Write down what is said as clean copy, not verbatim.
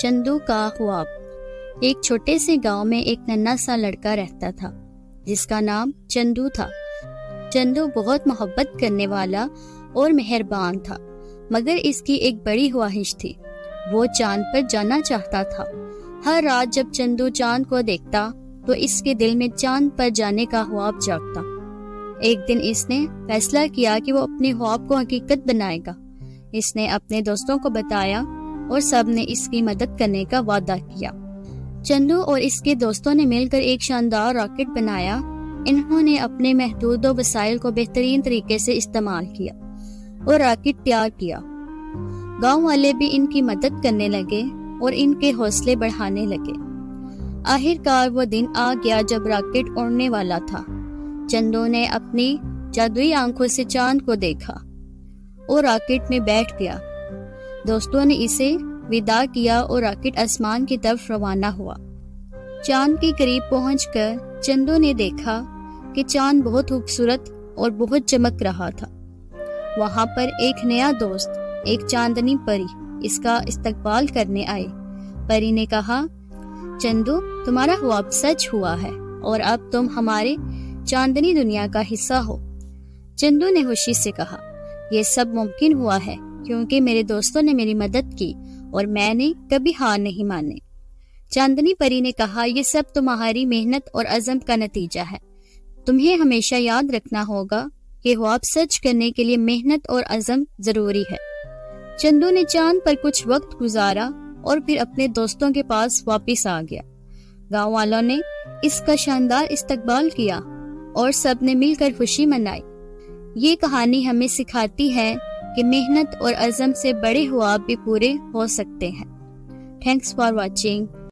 چندو کا خواب۔ ایک چھوٹے سے گاؤں میں ایک ننھا سا لڑکا رہتا تھا جس کا نام چندو تھا۔ چندو بہت محبت کرنے والا اور مہربان تھا، مگر اس کی ایک بڑی خواہش تھی۔ وہ چاند پر جانا چاہتا تھا۔ ہر رات جب چندو چاند کو دیکھتا تو اس کے دل میں چاند پر جانے کا خواب جاگتا۔ ایک دن اس نے فیصلہ کیا کہ وہ اپنے خواب کو حقیقت بنائے گا۔ اس نے اپنے دوستوں کو بتایا اور سب نے اس کی مدد کرنے کا وعدہ کیا۔ چندو اور اس کے دوستوں نے مل کر ایک شاندار راکٹ بنایا۔ انہوں نے اپنے محدود وسائل کو بہترین طریقے سے استعمال کیا اور راکٹ تیار کیا۔ گاؤں والے بھی ان کی مدد کرنے لگے اور ان کے حوصلے بڑھانے لگے۔ آخر کار وہ دن آ گیا جب راکٹ اڑنے والا تھا۔ چندو نے اپنی جادوئی آنکھوں سے چاند کو دیکھا اور راکٹ میں بیٹھ گیا۔ دوستوں نے اسے وداع کیا اور راکٹ آسمان کی طرف روانہ ہوا۔ چاند کے قریب پہنچ کر چندو نے دیکھا کہ چاند بہت خوبصورت اور بہت چمک رہا تھا۔ وہاں پر ایک نیا دوست، ایک چاندنی پری، اس کا استقبال کرنے آئے۔ پری نے کہا، چندو، تمہارا خواب سچ ہوا ہے اور اب تم ہمارے چاندنی دنیا کا حصہ ہو۔ چندو نے خوشی سے کہا، یہ سب ممکن ہوا ہے کیونکہ میرے دوستوں نے میری مدد کی اور میں نے کبھی ہار نہیں مانی۔ چاندنی پری نے کہا، یہ سب تمہاری محنت اور عزم کا نتیجہ ہے۔ تمہیں ہمیشہ یاد رکھنا ہوگا کہ خواب سچ کرنے کے لیے محنت اور عزم ضروری ہے۔ چندو نے چاند پر کچھ وقت گزارا اور پھر اپنے دوستوں کے پاس واپس آ گیا۔ گاؤں والوں نے اس کا شاندار استقبال کیا اور سب نے مل کر خوشی منائی۔ یہ کہانی ہمیں سکھاتی ہے کہ محنت اور عزم سے بڑے خواب بھی پورے ہو سکتے ہیں۔ Thanks for watching.